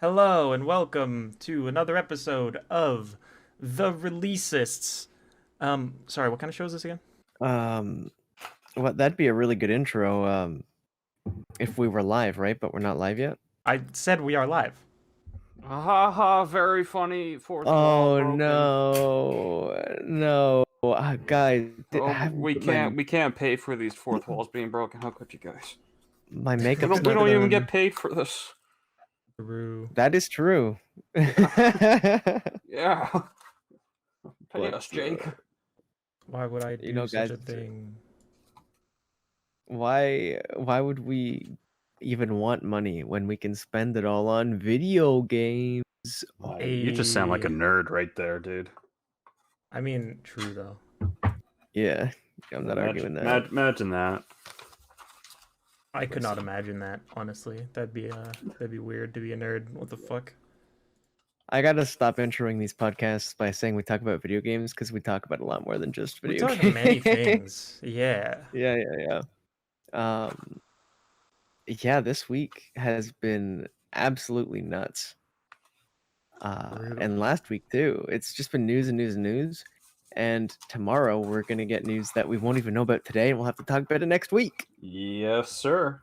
Hello and welcome to another episode of The Releasists. Sorry, what kind of show is this again? Um, that'd be a really good intro, if we were live, right? But we're not live yet. I said we are live. Ha ha, very funny. Fourth wall Oh broken. no, guys, We can't pay for these fourth walls being broken. How could you guys? my We makeup's don't, we not don't even done. get paid for this. True. That is true. Yeah. Pay But, us, Jake. Why would I do such a thing? Why would we even want money when we can spend it all on video games? You just sound like a nerd right there, dude. I mean, true though. Yeah, I'm not arguing that. Imagine that. I could not imagine that, honestly. That'd be weird to be a nerd. What the fuck? I gotta stop introing these podcasts by saying we talk about video games because we talk about a lot more than just We video talk games. many things. Yeah. Yeah. Yeah, this week has been absolutely nuts. And last week too. It's just been news and news and news. And tomorrow we're gonna get news that we won't even know about today, and we'll have to talk about it next week. Yes, sir.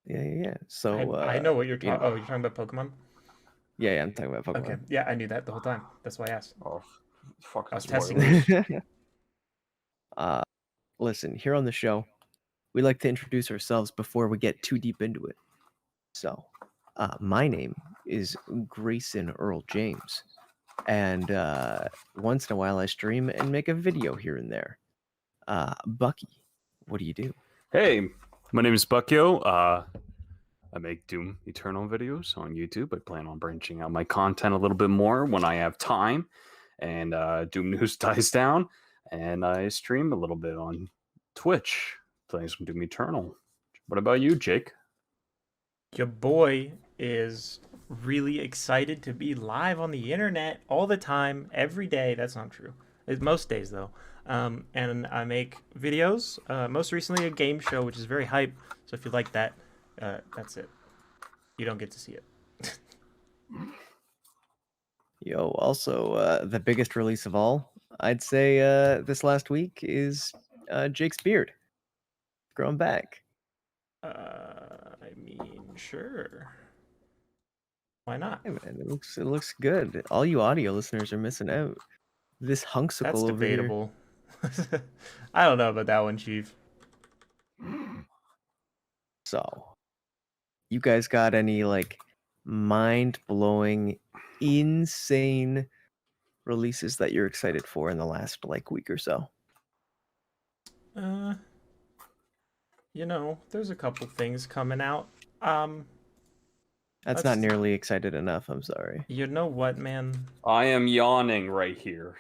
Yeah. So I know what you're talking. Oh, you're talking about Pokemon? Yeah, I'm talking about Pokemon. Okay. Yeah, I knew that the whole time. That's why I asked. Oh, fuck. I was testing you. Listen, here on the show, we like to introduce ourselves before we get too deep into it. So, my name is GraysonEJames, and once in a while I stream and make a video here and there. Bucky, what do you do? Hey, my name is Buckio. I make Doom Eternal videos on YouTube. I plan on branching out my content a little bit more when I have time, and Doom News dies down, and I stream a little bit on Twitch, playing some Doom Eternal. What about you, Jake? Your boy is really excited to be live on the internet all the time, every day. That's not true. It's most days, though. And I make videos, most recently a game show, which is very hype. So if you like that, that's it. You don't get to see it. Yo, also, the biggest release of all, I'd say this last week is Jake's beard. Growing back. I mean, sure. Why not? Hey man, it looks good. All you audio listeners are missing out. This hunksicle That's over here. debatable. I don't know about that one, Chief. So, you guys got any like mind-blowing, insane releases that you're excited for in the last like week or so? There's a couple things coming out. That's not nearly excited enough, I'm sorry. You know what, man? I am yawning right here.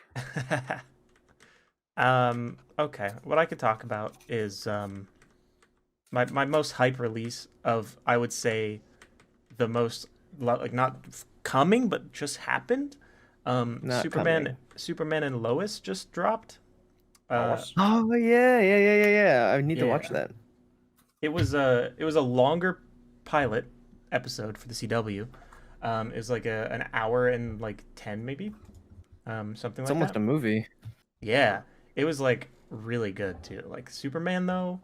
Okay. What I could talk about is my most hype release of, I would say, the most like not coming but just happened. Superman and Lois just dropped. Oh yeah. I need to watch that. It was a longer pilot episode for the CW. It was like an hour and like 10 maybe. Something like that. It's almost a movie. Yeah. It was like really good too. Like Superman though,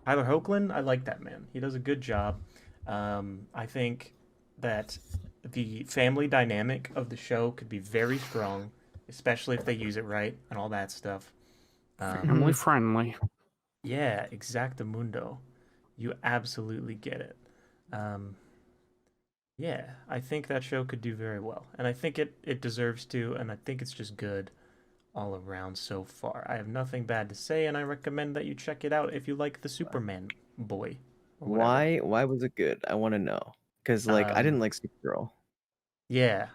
Tyler Hoechlin, I like that man. He does a good job. I think that the family dynamic of the show could be very strong, especially if they use it right and all that stuff. Family friendly. Yeah, exactamundo. You absolutely get it. Yeah, I think that show could do very well. And I think it deserves to, and I think it's just good all around so far. I have nothing bad to say, and I recommend that you check it out if you like the Superman boy. Why was it good? I want to know. Because like I didn't like Supergirl. Yeah.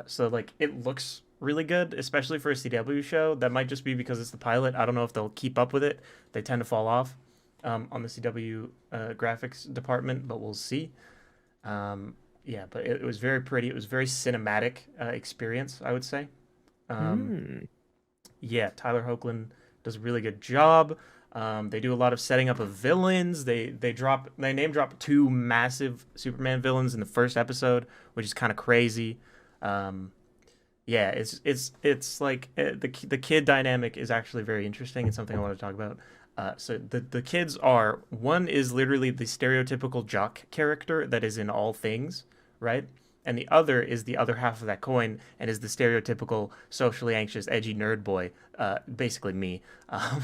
So like it looks really good, especially for a CW show. That might just be because it's the pilot. I don't know if they'll keep up with it. They tend to fall off on the CW graphics department, but we'll see. Yeah, but it was very pretty. It was very cinematic experience, I would say. Yeah, Tyler Hoechlin does a really good job. They do a lot of setting up of villains. They name drop two massive Superman villains in the first episode, which is kind of crazy. Um, yeah, it's like the kid dynamic is actually very interesting. It's something I want to talk about. So the kids are, one is literally the stereotypical jock character that is in all things, right? And the other is the other half of that coin and is the stereotypical socially anxious, edgy nerd boy, basically me. Um,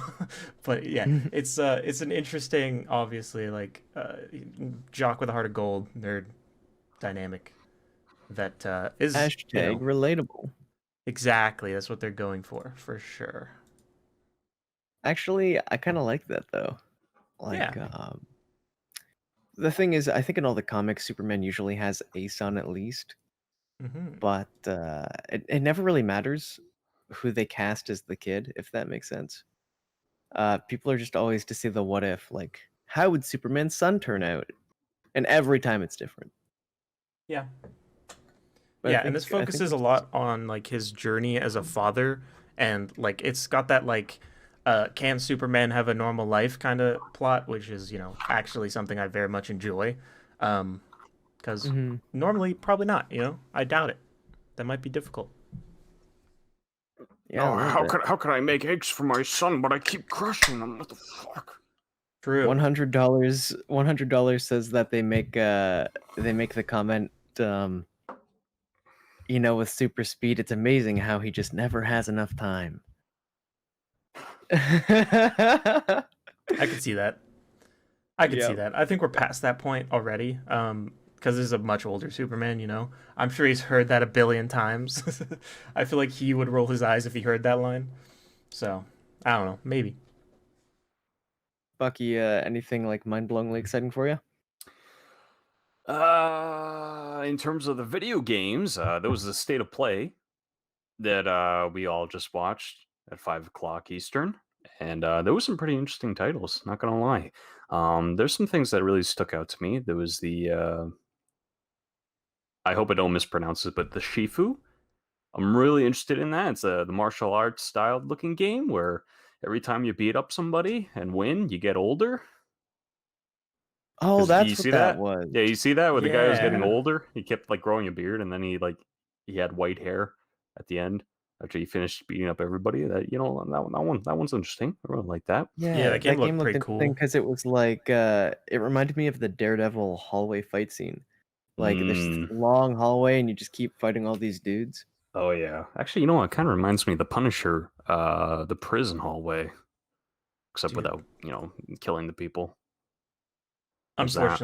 but yeah, it's an interesting, obviously, like jock with a heart of gold nerd dynamic that is, Hashtag relatable. exactly, that's what they're going for sure. Actually, I kind of like that though. Like, Yeah. the thing is, I think in all the comics, Superman usually has a son at least, Hmm. but it never really matters who they cast as the kid, if that makes sense. People are just always to see the what if, like, how would Superman's son turn out? And every time it's different. Yeah. But Yeah, and this I think focuses a lot on like his journey as a father, and like it's got that like can Superman have a normal life kind of plot, which is, actually something I very much enjoy. Because normally probably not, I doubt it. That might be difficult. Yeah, Oh, a little how bit. could I make eggs for my son, but I keep crushing them? What the fuck? True. $100 says that they make the comment, with super speed, it's amazing how he just never has enough time. I could see that. I could see Yep. that. I think we're past that point already. Because this is a much older Superman, I'm sure he's heard that a billion times. I feel like he would roll his eyes if he heard that line. So, I don't know. Maybe. Bucky, anything like mind-blowingly exciting for you? In terms of the video games, there was a state of play that we all just watched at 5 o'clock Eastern, and there was some pretty interesting titles. Not gonna lie, there's some things that really stuck out to me. There was the I hope I don't mispronounce it, but the Shifu. I'm really interested in that. It's the martial arts styled looking game where every time you beat up somebody and win, you get older. Oh, Do you that's what see that that? was. Yeah, you see that where the guy was getting Yeah. older. He kept like growing a beard, and then he had white hair at the end after he finished beating up everybody. That one's interesting. I really like that. Yeah, that game looked looked pretty interesting cool. because it was like it reminded me of the Daredevil hallway fight scene. Like there's this Mm. long hallway and you just keep fighting all these dudes. Oh yeah. Actually, it kind of reminds me of the Punisher, the prison hallway, except Dude. without killing the people. There's that.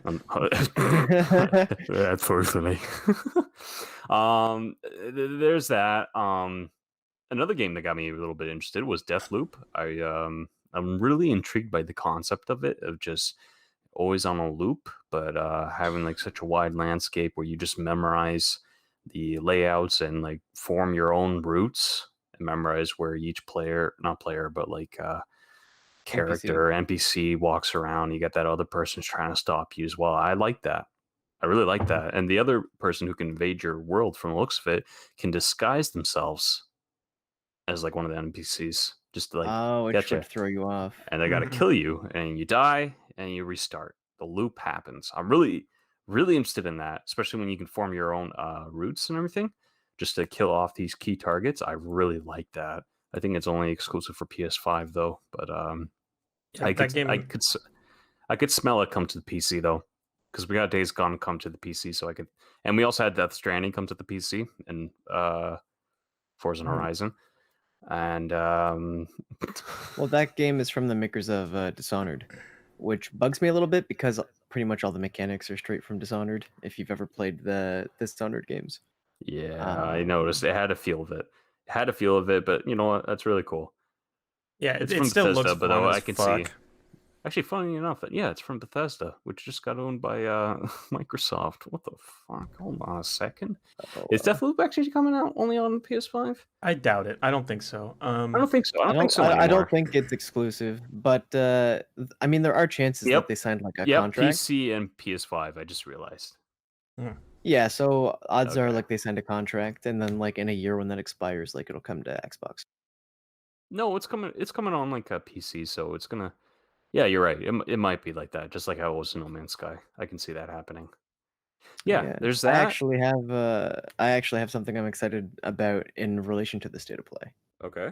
Unfortunately. Unfortunately. There's that. Another game that got me a little bit interested was Deathloop. I'm really intrigued by the concept of it, of just always on a loop, but having like such a wide landscape where you just memorize the layouts and like form your own routes and memorize where each player, not player, but like character NPC walks around. You get that other person's trying to stop you as well. I like that. I really like that. And the other person who can invade your world, from the looks of it, can disguise themselves as like one of the NPCs, just to like Oh, get it's you, to throw you off. and they got to kill you, and you die, and you restart. The loop happens. I'm really, really interested in that, especially when you can form your own routes and everything, just to kill off these key targets. I really like that. I think it's only exclusive for PS5 though, but Yeah, that game. I could smell it come to the PC though, because we got Days Gone come to the PC, so I could, and we also had Death Stranding come to the PC and Forza Horizon, and Well, that game is from the makers of Dishonored, which bugs me a little bit because pretty much all the mechanics are straight from Dishonored. If you've ever played the Dishonored games, yeah, I noticed it had a feel of it. It had a feel of it, but you know what? That's really cool. Yeah, It's it from still looks Bethesda, but fun as I can see. fuck. Actually, funny enough, that it's from Bethesda, which just got owned by Microsoft. What the fuck? Hold on a second. Is Deathloop actually coming out only on PS5? I doubt it. I don't think so. I don't think so. I don't think so I anymore. don't think it's exclusive, but I mean, there are chances that they signed like a contract. PC and PS5. I just realized. Yeah, so odds are Okay. like they signed a contract, and then like in a year when that expires, like it'll come to Xbox. No, it's coming. It's coming on like a PC, so it's gonna. Yeah, you're right. It might be like that, just like how it was in No Man's Sky. I can see that happening. Yeah, Yeah, there's that. I actually have something I'm excited about in relation to the state of play. Okay.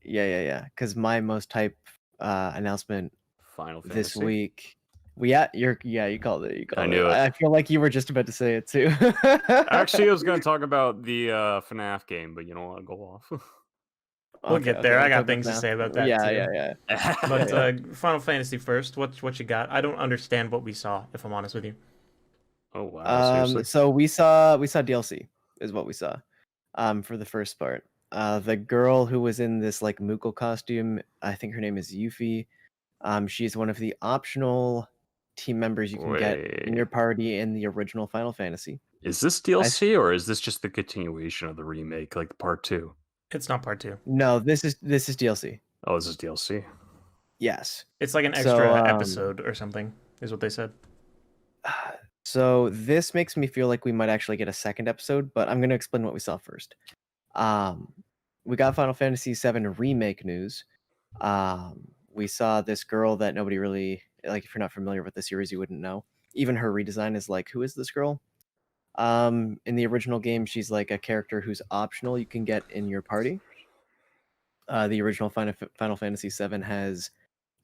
Yeah. Because my most hype announcement Final this Fantasy. week. You called it. You I called it. knew it. I feel like you were just about to say it too. Actually, I was gonna talk about the FNAF game, but you don't want to go off. We'll get there. Okay, I we'll talk got about things to now. say about that Yeah, too. But Yeah. Final Fantasy first. What you got? I don't understand what we saw, if I'm honest with you. Oh wow, seriously? So we saw DLC is what we saw. For the first part. The girl who was in this like Moogle costume, I think her name is Yuffie. She's one of the optional team members you can get in your Wait. party in the original Final Fantasy. Is this DLC or is this just the continuation of the remake, like part 2? It's not part 2. No, this is DLC. Oh, this is DLC. Yes. It's like an So, extra episode or something, is what they said. So this makes me feel like we might actually get a second episode, but I'm going to explain what we saw first. We got Final Fantasy VII Remake news. We saw this girl that nobody really, like, if you're not familiar with the series, you wouldn't know. Even her redesign is like, who is this girl? In the original game, she's like a character who's optional you can get in your party. The original Final Fantasy VII has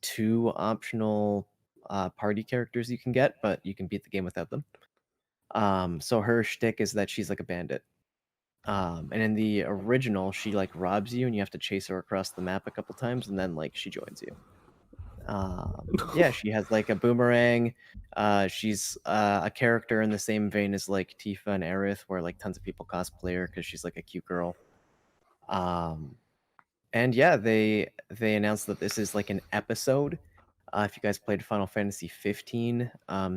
2 optional party characters you can get, but you can beat the game without them. So her shtick is that she's like a bandit. And in the original, she like robs you and you have to chase her across the map a couple times and then like she joins you. Yeah, she has like a boomerang. She's a character in the same vein as like Tifa and Aerith, where like tons of people cosplay her because she's like a cute girl. And yeah, they announced that this is like an episode. If you guys played Final Fantasy 15,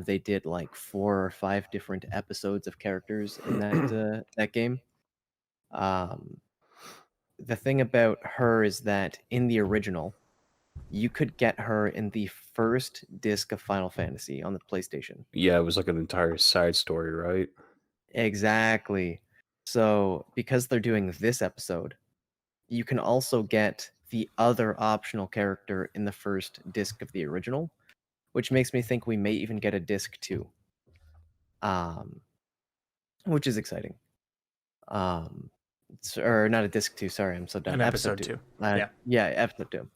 they did like 4 or 5 different episodes of characters in that game. The thing about her is that in the original, you could get her in the first disc of Final Fantasy on the PlayStation. Yeah, it was like an entire side story, right? Exactly. So because they're doing this episode, you can also get the other optional character in the first disc of the original, which makes me think we may even get a disc 2. Which is exciting. Or not a disc 2, sorry, I'm so dumb. An episode 2. Yeah, episode 2.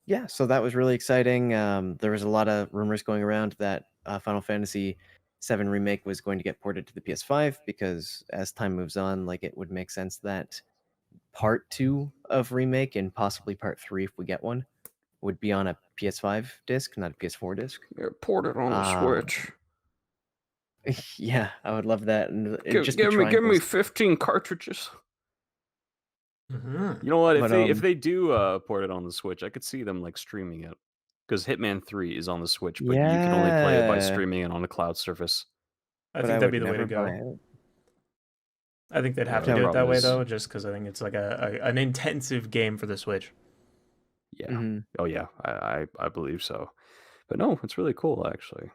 Yeah, so that was really exciting. There was a lot of rumors going around that Final Fantasy VII Remake was going to get ported to the PS5 because as time moves on, like it would make sense that part 2 of Remake and possibly part 3 if we get one would be on a PS5 disc, not a PS4 disc. Yeah, ported on the Switch. Yeah, I would love that. And Give me 15 cartridges. Mm-hmm. You know what? But, If they do port it on the Switch, I could see them like streaming it, because Hitman 3 is on the Switch, but you can only play it by streaming it on a cloud surface. I think that'd be the way to go. I think they'd have to do it that way though, just because I think it's like an intensive game for the Switch. Yeah. Mm-hmm. Oh yeah, I believe so. But no, it's really cool actually.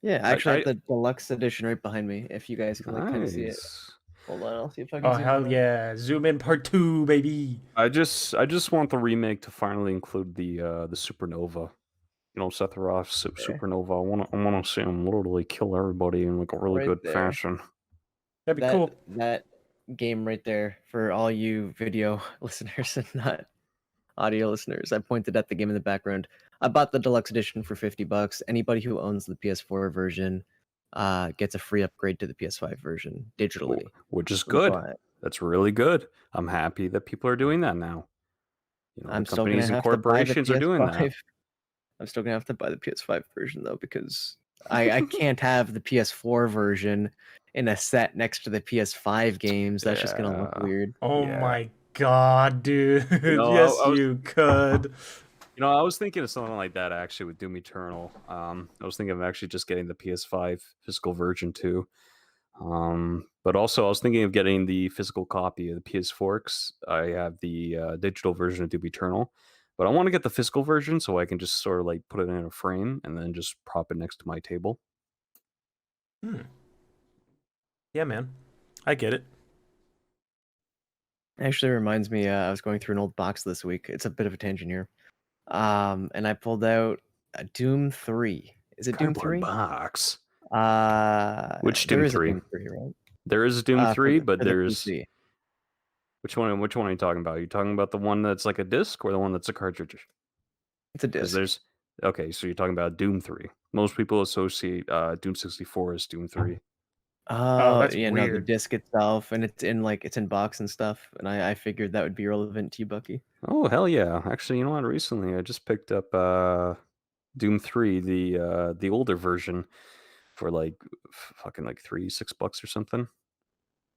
Yeah, actually, I have the deluxe edition right behind me. If you guys can like kind of see it. Hold on, I'll see if I can. Oh hell yeah! Zoom in part 2, baby. I just want the remake to finally include the supernova. You know, Sephiroth's supernova. I wanna see him literally kill everybody in like a really good fashion. That'd be cool. That game right there for all you video listeners and not audio listeners. I pointed at the game in the background. I bought the deluxe edition for $50. Anybody who owns the PS4 version gets a free upgrade to the PS5 version digitally, which is good. That's really good. I'm happy that people are doing that now. You know, companies and corporations are doing that. I'm still gonna have to buy the PS5 version though, because I can't have the PS4 version in a set next to the PS5 games. That's just gonna look weird. Oh my god, dude! Yes, you could. You know, I was thinking of something like that actually with Doom Eternal. I was thinking of actually just getting the PS5 physical version too. But also I was thinking of getting the physical copy of the PS4 'cause I have the digital version of Doom Eternal. But I want to get the physical version so I can just sort of like put it in a frame and then just prop it next to my table. Yeah, man. I get it. Actually reminds me, I was going through an old box this week. It's a bit of a tangent here. And I pulled out Doom 3. Is it Doom Cardboard 3? box. Which There Doom is a 3? Doom 3, right? There is a Doom 3, but For the there's PC. which one are you talking about? Are you talking about the one that's like a disc or the one that's a cartridge? It's a Because disc. there's okay, so you're talking about Doom 3. Most people associate Doom 64 as Doom 3. Oh, Oh, that's yeah, no, the weird. disc itself, and it's in box and stuff. And I figured that would be relevant to you, Bucky. Oh hell yeah! Actually, you know what? Recently, I just picked up Doom 3, the older version, for like fucking like $6 or something.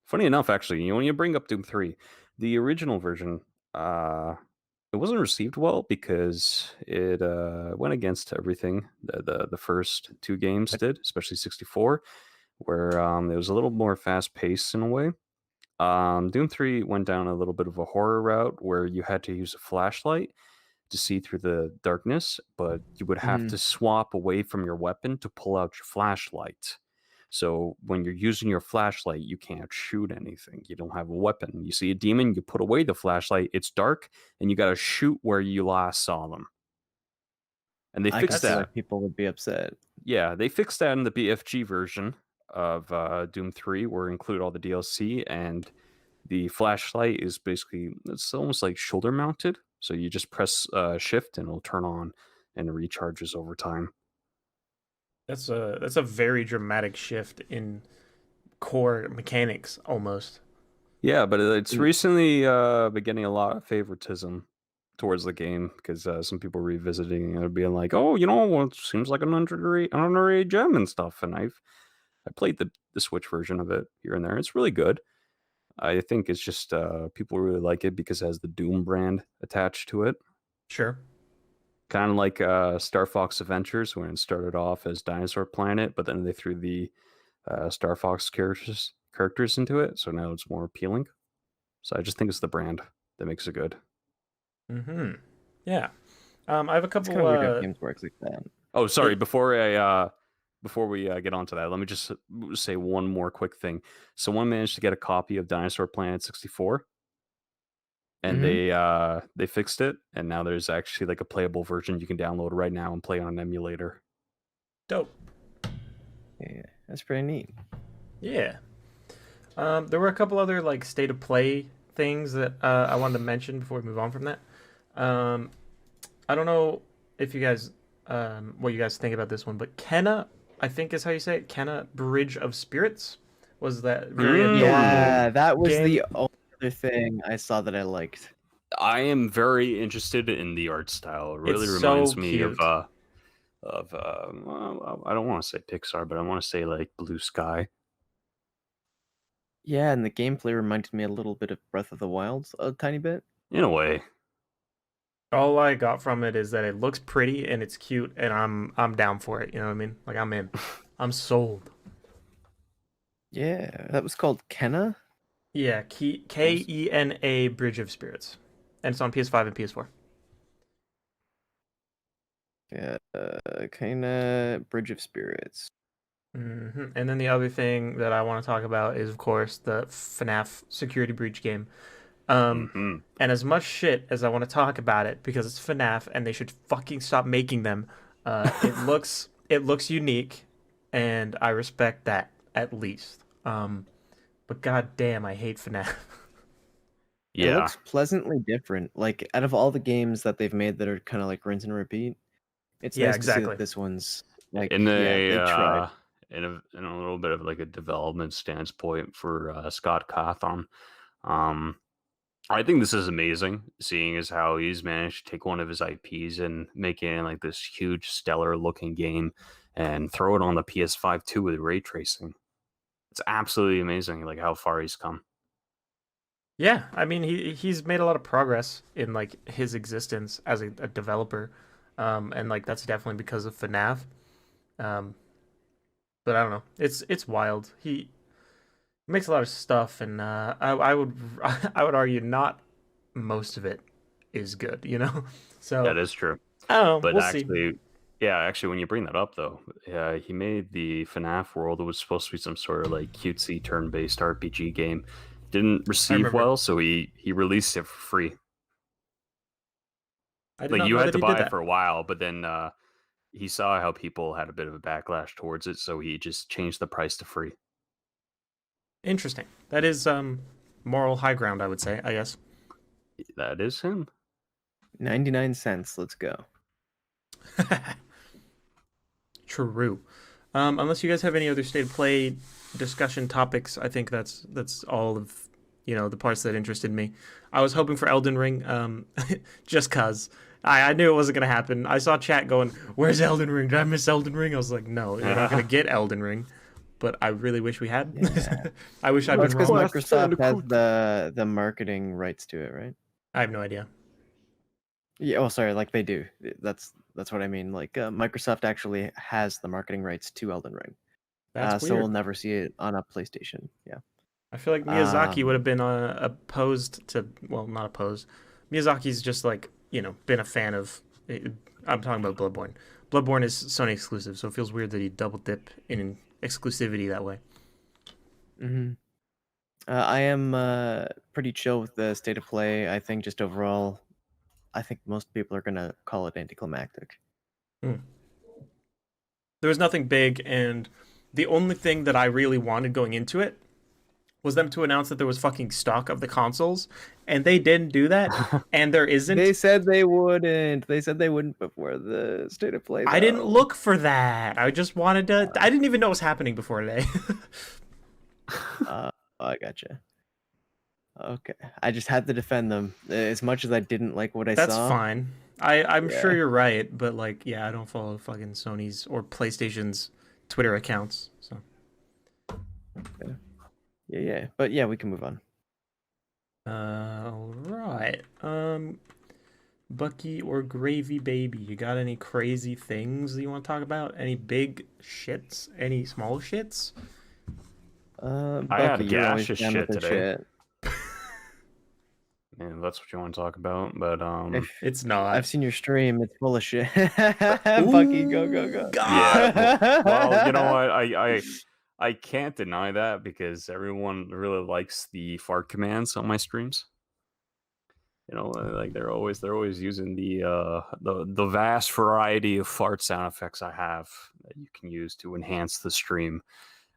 Funny enough, actually, when you bring up Doom 3, the original version, it wasn't received well because it went against everything the first two games did, especially 64, where it was a little more fast paced in a way. Doom 3 went down a little bit of a horror route where you had to use a flashlight to see through the darkness, but you would have to swap away from your weapon to pull out your flashlight. So when you're using your flashlight, you can't shoot anything. You don't have a weapon. You see a demon, you put away the flashlight, it's dark, and you got to shoot where you last saw them. And they I fixed could see why that. people would be upset. Yeah, they fixed that in the BFG version of Doom 3, where it include all the DLC, and the flashlight is basically, it's almost like shoulder mounted. So you just press shift and it'll turn on and it recharges over time. That's a very dramatic shift in core mechanics, almost. Yeah, but it's recently been getting a lot of favoritism towards the game because some people revisiting it and being like, "Oh, well, it seems like an underrated gem and stuff." And I played the Switch version of it here and there. It's really good. I think it's just people really like it because it has the Doom brand attached to it. Sure. Kind of like Star Fox Adventures when it started off as Dinosaur Planet, but then they threw the Star Fox characters into it, so now it's more appealing. So I just think it's the brand that makes it good. Mm-hmm. Yeah. I have a It's couple. kind of weird how games works like that. Oh, sorry. Before we get onto that, let me just say one more quick thing. Someone managed to get a copy of Dinosaur Planet 64, and they fixed it, and now there's actually like a playable version you can download right now and play on an emulator. Dope. Yeah, that's pretty neat. Yeah. There were a couple other like state of play things that I wanted to mention before we move on from that. I don't know if you guys what you guys think about this one, but Kenna, I think is how you say it, Kenna Bridge of Spirits, was that very adorable Yeah, that was game. the only other thing I saw that I liked. I am very interested in the art style. It really It's reminds so me cute. of well, I don't want to say Pixar, but I want to say like Blue Sky. Yeah, and the gameplay reminded me a little bit of Breath of the Wild, a tiny bit. In a way. All I got from it is that it looks pretty and it's cute, and I'm down for it. You know what I mean? Like I'm in. I'm sold. Yeah, that was called Kenna. Yeah, Kena Bridge of Spirits, and it's on PS5 and PS4. Yeah, Kenna Bridge of Spirits. And then the other thing that I want to talk about is, of course, the FNAF security breach game. And as much shit as I want to talk about it because it's FNAF and they should fucking stop making them, it looks unique, and I respect that at least. But goddamn, I hate FNAF. It Yeah. looks pleasantly different. Like out of all the games that they've made that are kind of like rinse and repeat, it's Yeah, nice to see exactly. that this one's like in they tried. in a little bit of like a development standpoint for Scott Cawthon. I think this is amazing, seeing as how he's managed to take one of his IPs and make it like this huge, stellar looking game and throw it on the PS5 too with ray tracing. It's absolutely amazing, like how far he's come. Yeah, I mean he's made a lot of progress in like his existence as a developer, and like that's definitely because of FNAF. But I don't know, it's wild. He makes a lot of stuff, and I would I would argue not most of it is good, you know. So That is true. I don't know. But We'll actually, see. actually, when you bring that up though, he made the FNAF world. It was supposed to be some sort of like cutesy turn-based RPG game, didn't receive remember. well, so he released it for free. I did Like not you know had that to he did buy it that. for a while, but then he saw how people had a bit of a backlash towards it, so he just changed the price to free. Interesting. That is moral high ground, I would say. I guess. That is him. 99 cents. Let's go. True. Unless you guys have any other state of play discussion topics, I think that's all of the parts that interested me. I was hoping for Elden Ring, just cause I knew it wasn't gonna happen. I saw chat going, "Where's Elden Ring? Did I miss Elden Ring?" I was like, "No, you're not gonna get Elden Ring." But I really wish we had. Yeah. I wish I'd Well, been it's because wrong. Microsoft has the marketing rights to it, right? I have no idea. Yeah. Oh, sorry. Like they do. That's what I mean. Like Microsoft actually has the marketing rights to Elden Ring. That's So weird. we'll never see it on a PlayStation. Yeah. I feel like Miyazaki would have been opposed to, well, not opposed. Miyazaki's just like, been a fan of. I'm talking about Bloodborne. Bloodborne is Sony exclusive, so it feels weird that he double dip in exclusivity that way. Mm-hmm. I am pretty chill with the state of play. I think just overall, I think most people are gonna call it anticlimactic. There was nothing big, and the only thing that I really wanted going into it was them to announce that there was fucking stock of the consoles, and they didn't do that, and there isn't. They said they wouldn't. They said they wouldn't before the state of play. I didn't look for that. I just wanted to. I didn't even know what was happening before today. I gotcha. Okay, I just had to defend them as much as I didn't like what I saw. That's fine. I'm sure you're right, but like, yeah, I don't follow fucking Sony's or PlayStation's Twitter accounts, so. Yeah. But yeah, we can move on. All right. Bucky or Gravy Baby, you got any crazy things that you want to talk about? Any big shits? Any small shits? Bucky, I had you're always gaseous down shit with the today. shit. And that's what you want to talk about, but It's not. I've seen your stream. It's full of shit. Bucky, go. God. yeah. Well, you know what? I can't deny that because everyone really likes the fart commands on my streams. Like they're always using the vast variety of fart sound effects I have that you can use to enhance the stream.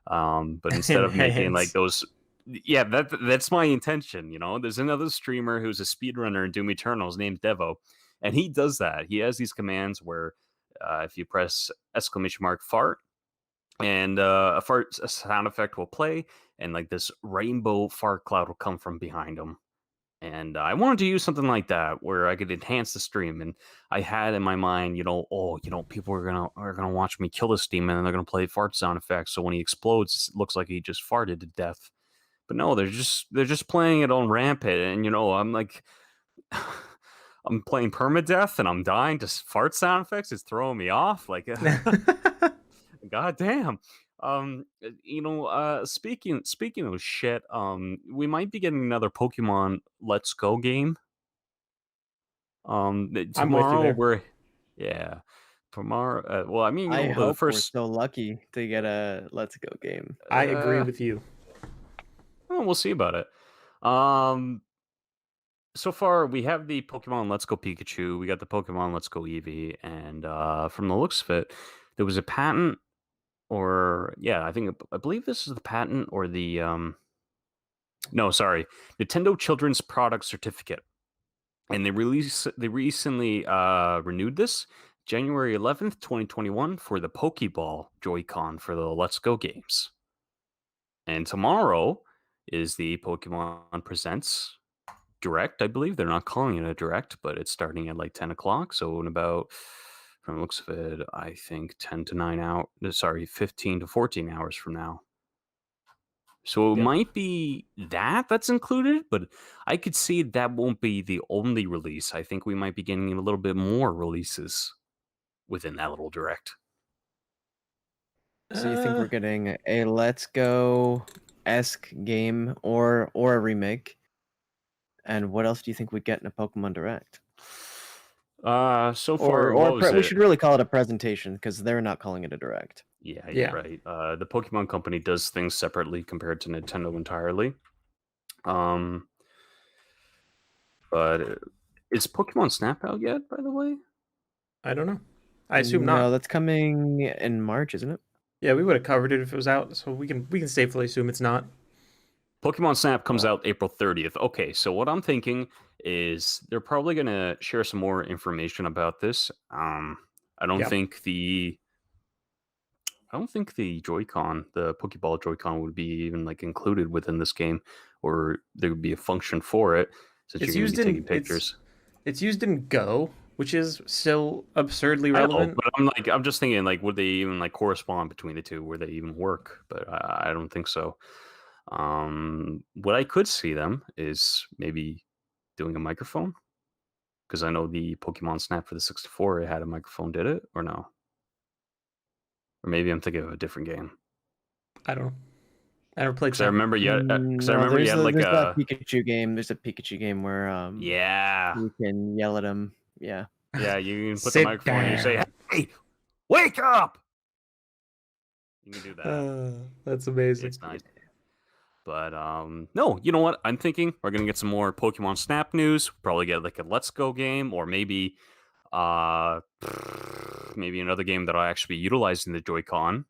But instead of making like those, yeah, that's my intention. There's another streamer who's a speedrunner in Doom Eternal's named Devo, and he does that. He has these commands where if you press !fart, and a sound effect will play, and like this rainbow fart cloud will come from behind him. And I wanted to use something like that where I could enhance the stream. And I had in my mind, people are gonna watch me kill this demon, and they're gonna play fart sound effects. So when he explodes, it looks like he just farted to death. But no, they're just playing it on rampant, and I'm like, I'm playing permadeath, and I'm dying to fart sound effects. It's throwing me off. Like, god damn. Speaking of shit, we might be getting another Pokemon Let's Go game. Tomorrow tomorrow. Well, I mean, I hope we're so lucky to get a Let's Go game. I agree with you. Well, we'll see about it. So far we have the Pokemon Let's Go Pikachu. We got the Pokemon Let's Go Eevee, and from the looks of it, there was a patent. I believe this is the patent or the no, sorry, Nintendo Children's Product Certificate, and they recently renewed this January 11th, 2021 for the Pokeball Joy-Con for the Let's Go games. And tomorrow is the Pokemon Presents Direct. I believe they're not calling it a Direct, but it's starting at like 10 o'clock. So in about, from the looks of it, I think 15 to 14 hours from now. So it might be that's included, but I could see that won't be the only release. I think we might be getting a little bit more releases within that little direct. So you think we're getting a Let's Go-esque game or a remake? And what else do you think we'd get in a Pokemon Direct? So far, we should really call it a presentation because they're not calling it a Direct. Yeah, you're right. The Pokemon Company does things separately compared to Nintendo entirely. But is Pokemon Snap out yet, by the way? I don't know. I assume No, not. that's coming in March, isn't it? Yeah, we would have covered it if it was out, so we can safely assume it's not. Pokemon Snap comes out April 30th. Okay, so what I'm thinking is they're probably going to share some more information about this. I don't Yeah. think the Joy-Con, the Pokeball Joy-Con, would be even like included within this game, or there would be a function for it since It's you're going to used be taking in pictures. it's used in Go, which is still absurdly I know, relevant. but I'm just thinking, like, would they even like correspond between the two? Would they even work? But I don't think so. What I could see them is maybe doing a microphone, because I know the Pokemon Snap for the 64, it had a microphone. Did it or no? Or maybe I'm thinking of a different game. I don't know. I never played Because I Snap. remember you there's had like there's that a Pikachu game. There's a Pikachu game where yeah. you can yell at him. Yeah. Yeah, you can put the Sit microphone and you say, down. "Hey, wake up!" You can do that. That's amazing. It's nice. But no, you know what? I'm thinking we're gonna get some more Pokemon Snap news. Probably get like a Let's Go game, or maybe maybe another game that'll actually be utilizing the Joy-Con.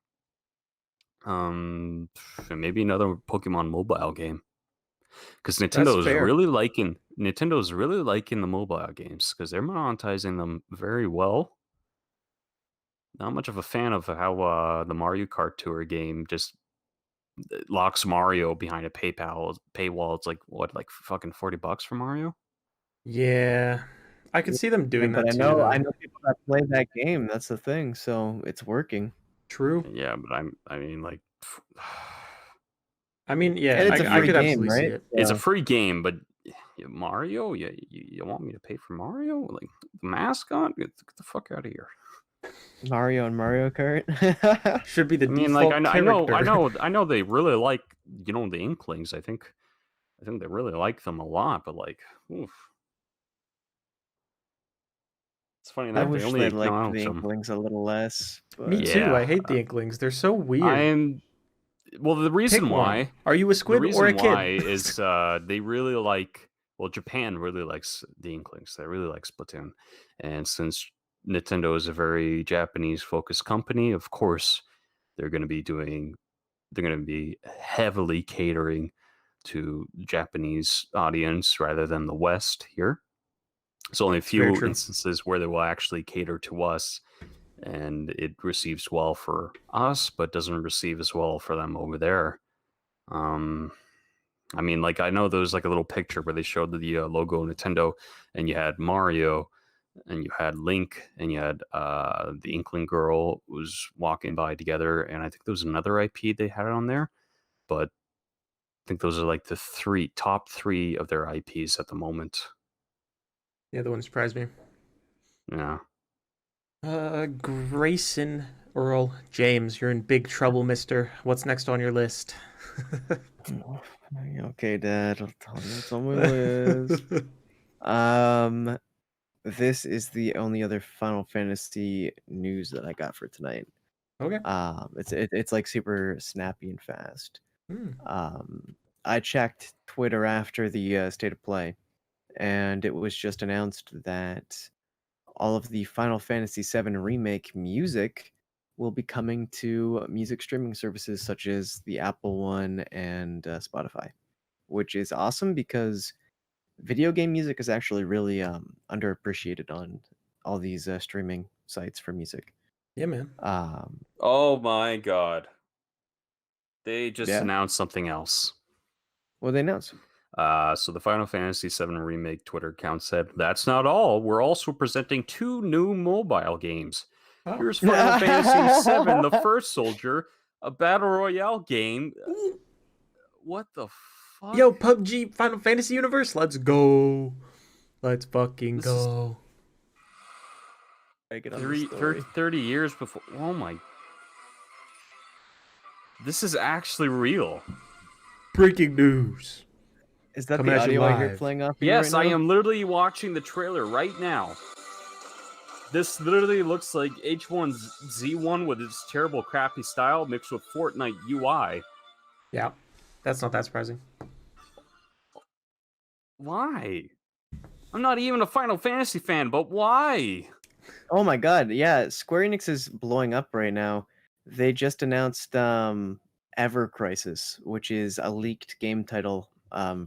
And maybe another Pokemon mobile game. Because That's fair. Nintendo's really liking the mobile games because they're monetizing them very well. Not much of a fan of how the Mario Kart Tour game just locks Mario behind a paywall. It's like what, like fucking $40 for Mario? Yeah, I could see them doing but that I too. know Though. people that play that game. That's the thing. So it's working. True. Yeah, but I mean, like, I mean, yeah, And it's a I free could game, absolutely see right? it. it's a free game, but Mario, you want me to pay for Mario? Like the mascot? Get the fuck out of here. Mario and Mario Kart. Should be the I mean, default like character. I know they really like the Inklings. I think they really like them a lot. But like, oof. It's funny I enough they wish only they liked acknowledge the them. Inklings a little less. Me But too. Yeah, I hate the Inklings. They're so weird. well, the Pick reason one. why Are you a squid or a kid? is they really like, well, Japan really likes the Inklings. They really like Splatoon, and since Nintendo is a very Japanese focused company, of course they're going to be heavily catering to Japanese audience rather than the West here. There's only a Very few true. instances where they will actually cater to us, and it receives well for us, but doesn't receive as well for them over there. I mean, like, I know there was like a little picture where they showed the logo Nintendo, and you had Mario, and you had Link, and you had the Inkling girl was walking by together, and I think there was another IP they had on there, but I think those are like the top three of their IPs at the moment. The other one surprised me. Yeah. Grayson Earl James, you're in big trouble, mister. What's next on your list? okay, Dad, I'll tell you what's on my list. This is the only other Final Fantasy news that I got for tonight. Okay. It's like super snappy and fast. Hmm. I checked Twitter after the state of play, and it was just announced that all of the Final Fantasy VII Remake music will be coming to music streaming services such as the Apple one and Spotify, which is awesome because video game music is actually really underappreciated on all these streaming sites for music. Yeah, man. Oh my god. They just Yeah? announced something else. What they announced? So the Final Fantasy VII Remake Twitter account said, "That's not all. We're also presenting 2 new mobile games. Oh. Here's Final Fantasy VII: The First Soldier, a battle royale game." What the fuck? Yo, PUBG Final Fantasy Universe, let's go. Let's fucking This go. 30 years before. Oh my. This is actually real. Breaking news. Is that Coming the at you audio I hear live. playing off? of you Yes, right I now? am literally watching the trailer right now. This literally looks like H1Z1 with its terrible, crappy style mixed with Fortnite UI. Yeah, that's not that surprising. Why? I'm not even a Final Fantasy fan, but why? Oh my god, yeah, Square Enix is blowing up right now. They just announced Ever Crisis, which is a leaked game title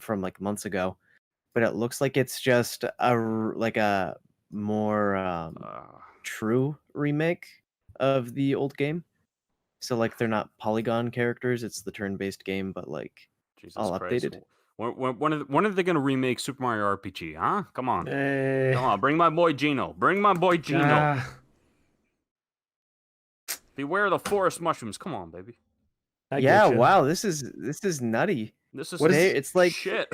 from like months ago, but it looks like it's just like a more true remake of the old game. So like they're not polygon characters, it's the turn-based game, but like Jesus all Christ. updated. When are they going to remake Super Mario RPG, huh? Come on. Eh, Come on, bring my boy Gino. Bring my boy Gino. ah, Beware the forest mushrooms. Come on, baby. I Yeah, getcha. wow, this is nutty. This is What is- It's like shit.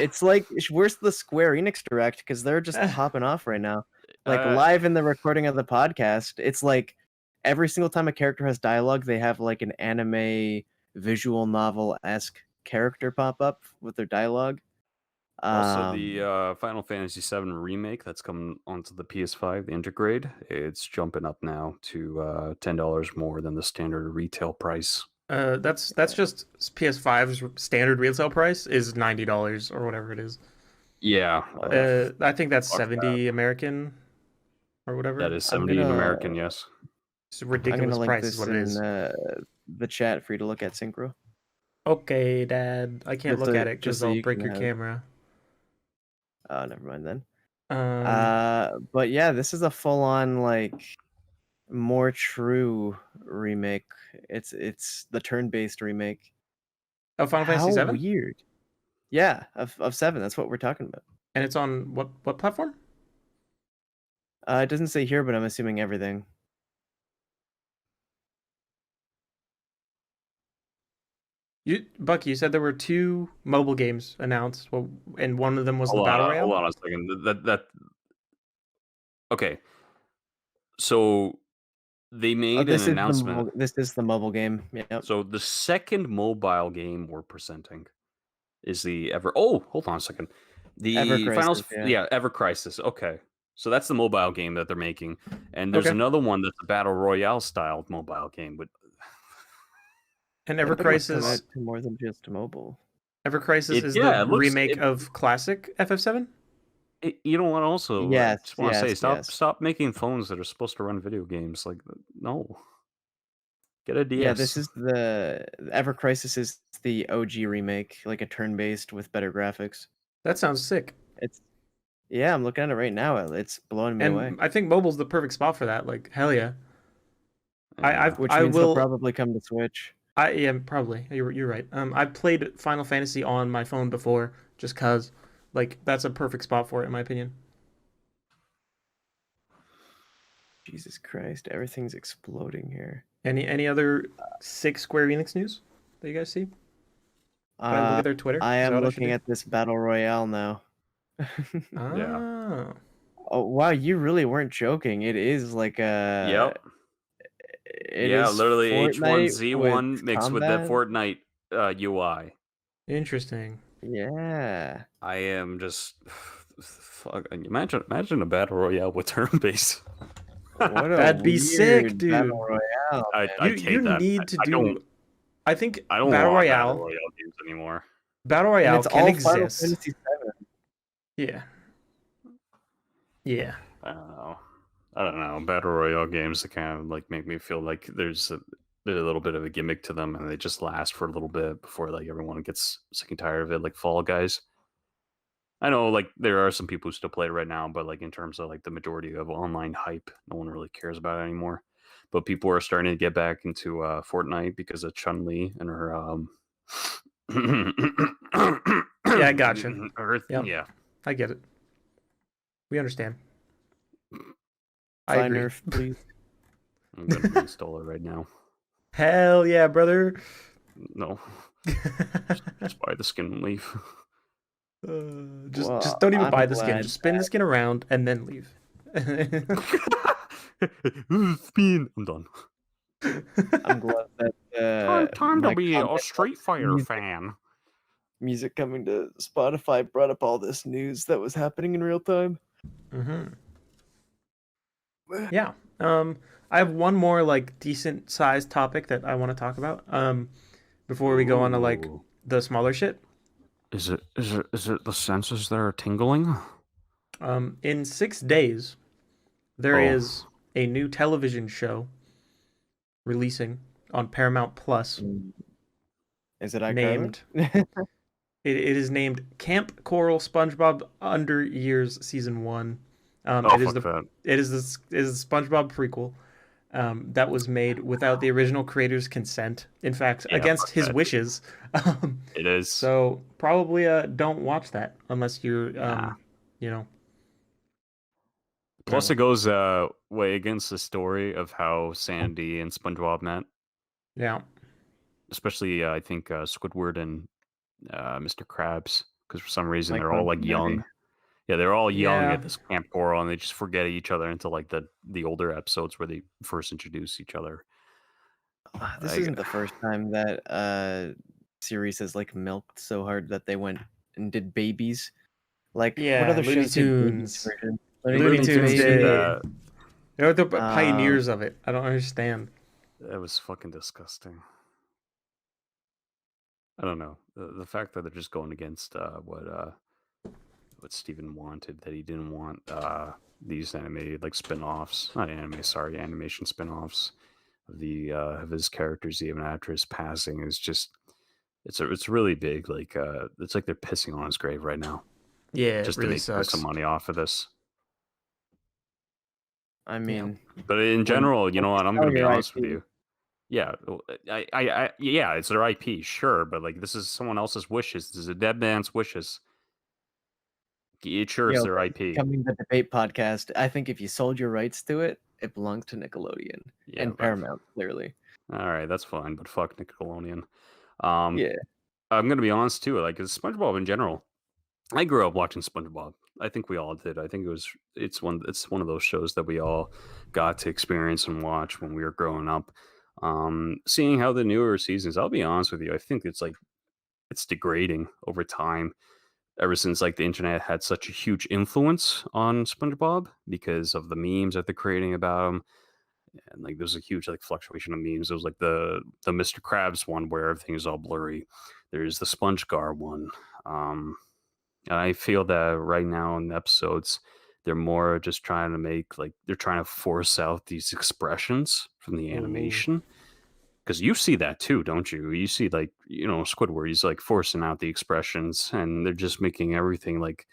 where's the Square Enix Direct? Because they're just popping off right now. Like Uh, live in the recording of the podcast, it's like every single time a character has dialogue, they have like an anime visual novel-esque character pop up with their dialogue. Also, the Final Fantasy VII remake that's coming onto the PS5, the Intergrade, it's jumping up now to $10 more than the standard retail price. that's just PS5's standard retail price is $90 or whatever it is. Yeah, I think that's fuck 70 American or whatever. that is I'm 70 in gonna- American, yes. It's a I'm ridiculous gonna link price this is what it in is. the chat for you to look at, Synchro. Okay, Dad. I can't Just look so- at it just because so I'll you break can your have- camera. Oh, never mind then. Um, But yeah, this is a full-on like more true remake. It's the turn-based remake. oh, Final Fantasy How 7? weird. Yeah, of 7. That's what we're talking about. And it's on what platform? It doesn't say here, but I'm assuming everything. Bucky, you said there were 2 mobile games announced, and one of them was the Battle Royale? Hold on a second. Okay. So they made an announcement. This is the mobile game. Yep. So the second mobile game we're presenting is the Ever. Oh, hold on a second. The Ever Finals. Crisis, yeah. Yeah, Ever Crisis. Okay. So that's the mobile game that they're making, and there's Okay. another one that's a battle royale style mobile game. But And Ever I think it's come Crisis out to more than just mobile. Ever Crisis It- is yeah, the it looks- remake it- of classic FF7? you know what? Also, Yes, I just want to say, yes. stop making phones that are supposed to run video games. Like, no, get a DS. Yeah, this is the Ever Crisis is the OG remake, like a turn-based with better graphics. That sounds sick. Yeah, I'm looking at it right now. It's blowing me away. And I think mobile's the perfect spot for that. Like, hell yeah. Yeah. Which I means will it'll probably come to Switch. Yeah, probably. You're right. I played Final Fantasy on my phone before, just cause, like, that's a perfect spot for it, in my opinion. Jesus Christ, everything's exploding here. Any other 6 Square Enix news that you guys see? Can I look at their Twitter? I Is that am what should looking do? at this battle royale now. Ah. Oh wow, you really weren't joking. It is like a Yep. it Yeah, is literally Fortnite H1Z1 mixed with the combat? Fortnite UI. Interesting. Yeah. I am just fuck. Imagine a battle royale with turn based. What a That'd be sick, weird dude. battle royale. I You hate that. need to I do. don't- I think I don't Battle want Royale. battle royale games anymore. Battle And Royale it's can all Final exist. Fantasy VII. Yeah. Yeah. I don't know. Battle royale games that kind of like make me feel like there's a little bit of a gimmick to them, and they just last for a little bit before like everyone gets sick and tired of it. Like Fall Guys. I know, like there are some people who still play it right now, but like in terms of like the majority of online hype, no one really cares about it anymore. But people are starting to get back into Fortnite because of Chun-Li and her. Yeah, I gotcha. Yep. Yeah. I get it. We understand. I Fly agree. Nerf, please. I'm gonna reinstall it right now. Hell yeah, brother. No, just buy the skin and leave. Just Well, don't even I'm buy the skin. glad Just spin the skin around and then leave. Spin. I'm done. I'm glad that Time my to be a comment Street Fighter music- fan. music coming to Spotify brought up all this news that was happening in real time. hmm Yeah. I have one more like decent sized topic that I want to talk about. Before we go on to like Ooh. the smaller shit. Is it the senses that are tingling? In 6 days, there Oh, is a new television show releasing on Paramount Plus Mm. Is it iCarly? named it is named Camp Coral SpongeBob Under Years Season 1. oh, fuck that. It is the SpongeBob prequel that was made without the original creator's consent. In fact, Yeah, against fuck his that. wishes. It is. So probably don't watch that unless you're Nah. you know. Plus, it goes way against the story of how Sandy and SpongeBob met. Yeah. Especially, I think Squidward and Mr. Krabs, because for some reason Like they're all like young. Yeah, they're all young Yeah. at this Camp Coral, and they just forget each other until like the older episodes where they first introduce each other. This I- isn't the first time that series has like milked so hard that they went and did babies. Like what Yeah, other Looney shows did babies Tunes. version? Looney Tunes did did. that. They're the pioneers of it. I don't understand. That was fucking disgusting. I don't know. The fact that they're just going against what Steven wanted, that he didn't want these animated like spin-offs, not anime, sorry, animation spin-offs of the of his characters even after his passing is just it's really big. Like it's like they're pissing on his grave right now Yeah, just it really to make some sucks. money off of this. I mean, But in general, you know what? I'm sell going to be your honest with IP. you. Yeah, yeah, it's their IP, sure, but like this is someone else's wishes. This is a dead man's wishes. It sure is Yo, their IP. Coming the debate podcast, I think if you sold your rights to it, it belonged to Nickelodeon Yeah, and Paramount, clearly. All right, that's fine, but fuck Nickelodeon. Yeah. I'm gonna be honest too. Like SpongeBob in general, I grew up watching SpongeBob. I think we all did. I think it's one of those shows that we all got to experience and watch when we were growing up. Seeing how the newer seasons, I'll be honest with you, I think it's degrading over time. Ever since like the internet had such a huge influence on SpongeBob because of the memes that they're creating about him, and like there's a huge like fluctuation of memes. There was like the Mr. Krabs one where everything is all blurry. There's the SpongeGar one. And I feel that right now in the episodes, they're more just trying to make like they're trying to force out these expressions from the animation. Because you see that too, don't you? You see like Squidward, he's like forcing out the expressions, and they're just making everything like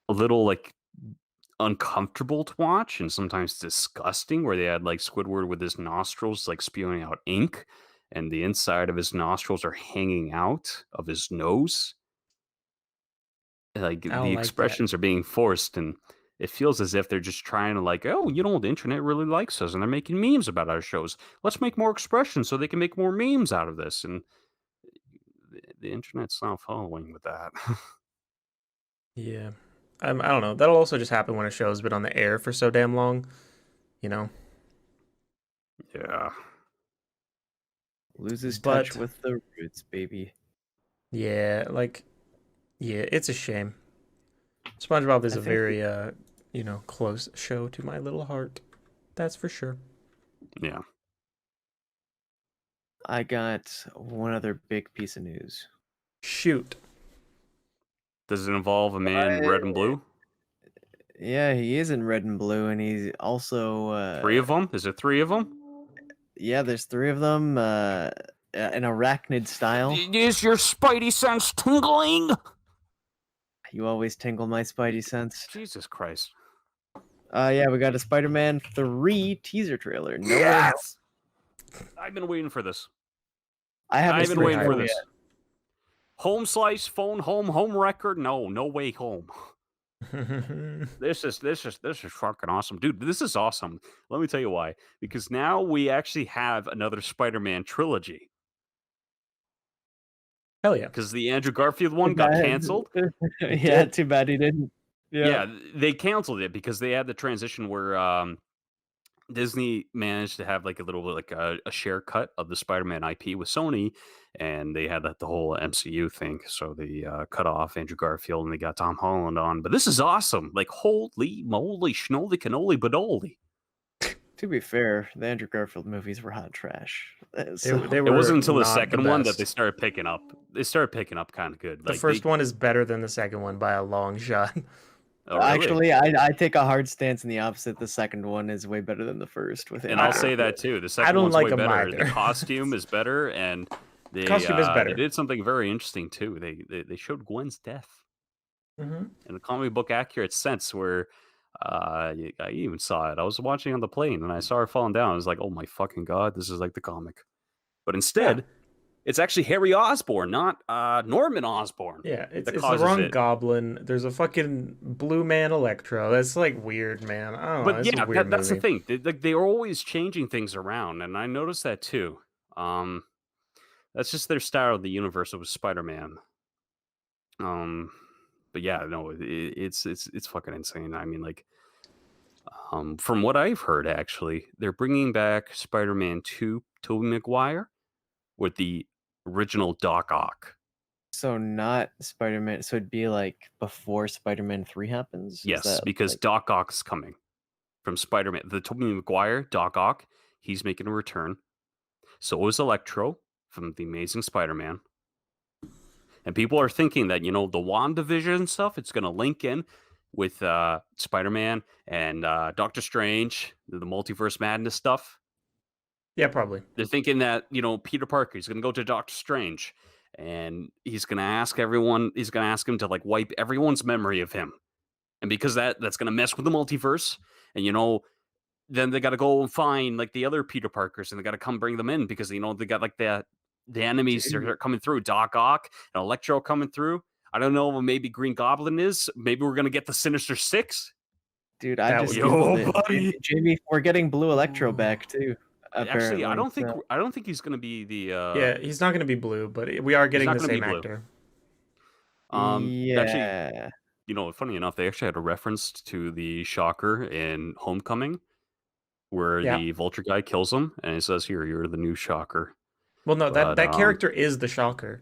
a little like uncomfortable to watch and sometimes disgusting, where they had like Squidward with his nostrils like spewing out ink and the inside of his nostrils are hanging out of his nose. Like I don't the like that. expressions are being forced, and it feels as if they're just trying to like, oh, the internet really likes us and they're making memes about our shows. Let's make more expressions so they can make more memes out of this. And the internet's not following with that. Yeah. I don't know. That'll also just happen when a show's been on the air for so damn long, you know. Yeah. Loses But- touch with the roots, baby. Yeah, it's a shame. SpongeBob is I a think very close show to my little heart. That's for sure. Yeah. I got one other big piece of news. Shoot. Does it involve a man in red and blue? Yeah, he is in red and blue, and he's also 3 of them? Is there 3 of them? Yeah, there's 3 of them. An arachnid style. Is your spidey sense tingling? You always tingle my spidey sense. Jesus Christ. Yeah, we got a Spider-Man 3 teaser trailer. No way. Yes! I've been waiting for this. I haven't I've been seen waiting it for yet. this. Home slice, phone home, home record. No way home. This is fucking awesome, dude. This is awesome. Let me tell you why. Because now we actually have another Spider-Man trilogy. Hell yeah. Because the Andrew Garfield one got canceled. Yeah, too bad he didn't. Yeah, they canceled it because they had the transition where Disney managed to have like a little bit like a share cut of the Spider-Man IP with Sony, and they had the whole MCU thing. So they cut off Andrew Garfield and they got Tom Holland on. But this is awesome! Like holy moly, schnoly cannoli badoli. To be fair, the Andrew Garfield movies were hot trash. They It were wasn't until the not second one that best. they started picking up. They started picking up kind of good. The first one is better than the second one by a long shot. Oh, really? Actually, I take a hard stance in the opposite. The second one is way better than the first. With And I'll say that too. The I second don't one's like way them better. either. The costume is better, and they Costume is better. they did something very interesting too. They showed Gwen's death Mm-hmm. in a comic book accurate sense, where I even saw it. I was watching on the plane, and I saw her falling down. I was like, "Oh my fucking god, this is like the comic." But instead, it's actually Harry Osborn, not Norman Osborn. Yeah, it's the causes wrong it. goblin. There's a fucking blue man Electro. That's like weird, man. I don't know. But It's yeah, a weird that's the movie. thing. They are always changing things around, and I noticed that too. That's just their style of the universe with Spider-Man. But yeah, no, it's fucking insane. I mean, like, from what I've heard, actually, they're bringing back Spider-Man 2, Tobey Maguire, with the original Doc Ock. So not Spider-Man. So it'd be like before Spider-Man 3 happens. Is Yes, that, because like, Doc Ock's coming from Spider-Man. The Tobey Maguire Doc Ock, he's making a return. So is Electro from the Amazing Spider-Man. And people are thinking that, the WandaVision stuff, it's going to link in with Spider-Man and Doctor Strange, the Multiverse Madness stuff. Yeah, probably. They're thinking that, Peter Parker is going to go to Doctor Strange and he's going to ask him to like wipe everyone's memory of him. And because that's going to mess with the multiverse, and then they got to go and find like the other Peter Parkers, and they got to come bring them in because they got like the enemies that are coming through, Doc Ock and Electro coming through. I don't know what maybe Green Goblin is. Maybe we're gonna get the Sinister Six. dude, I just Yo, Googled it. buddy. Jamie, we're getting Blue Electro back too. Actually, I apparently, don't think he's gonna be the. Yeah, he's not going to be blue, but we are getting not the gonna be same blue. actor. Yeah. Actually, funny enough, they actually had a reference to the Shocker in Homecoming, where Yeah. the Vulture guy kills him, and it says here, "You're the new Shocker." Well, no, But, that character is the Shocker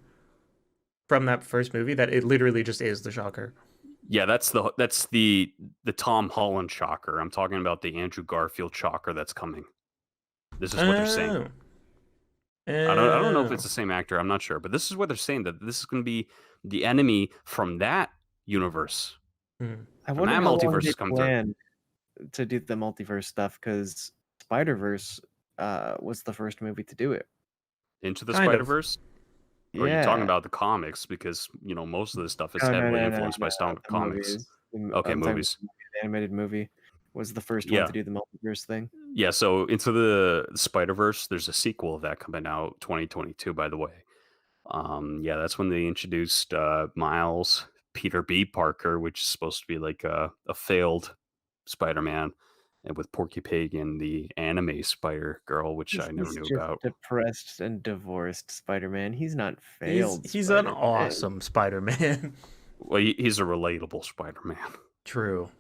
from that first movie. That it literally just is the Shocker. Yeah, that's the Tom Holland Shocker. I'm talking about the Andrew Garfield Shocker that's coming. This is what they're saying. I don't know if it's the same actor. I'm not sure, but this is what they're saying, that this is going to be the enemy from that universe. I wonder that how long multiverse they is coming through. plan to do the multiverse stuff, because Spider-Verse was the first movie to do it. Into the Kind of. Spider-Verse? Or are you talking about the comics? Because, most of this stuff is heavily influenced by comics. Okay, movies. The animated movie was the first Yeah. one to do the multiverse thing. Yeah, so Into the Spider-Verse, there's a sequel of that coming out 2022, by the way. Yeah, that's when they introduced Miles Peter B. Parker, which is supposed to be like a failed Spider-Man, and with Porky Pig and the anime Spider-Girl, which I never knew just about. Depressed and divorced Spider-Man. He's not failed. He's an Spider-Man. awesome Spider-Man. Well, he's a relatable Spider-Man. True.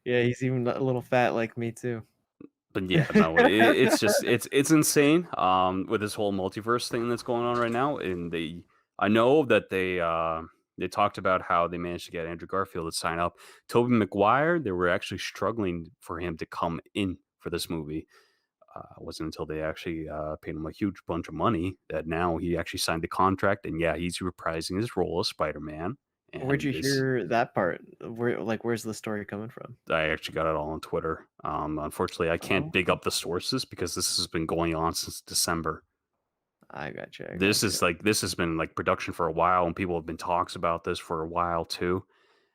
Yeah, he's even a little fat like me too. But yeah, no, it's just it's insane. With this whole multiverse thing that's going on right now, and I know that they talked about how they managed to get Andrew Garfield to sign up. Tobey Maguire, they were actually struggling for him to come in for this movie. It wasn't until they actually paid him a huge bunch of money that now he actually signed the contract, and yeah, he's reprising his role as Spider-Man. Where'd you hear that part? Where's the story coming from? I actually got it all on Twitter. Unfortunately, I can't dig up the sources because this has been going on since December. I gotcha. This has been like production for a while, and people have been talks about this for a while too.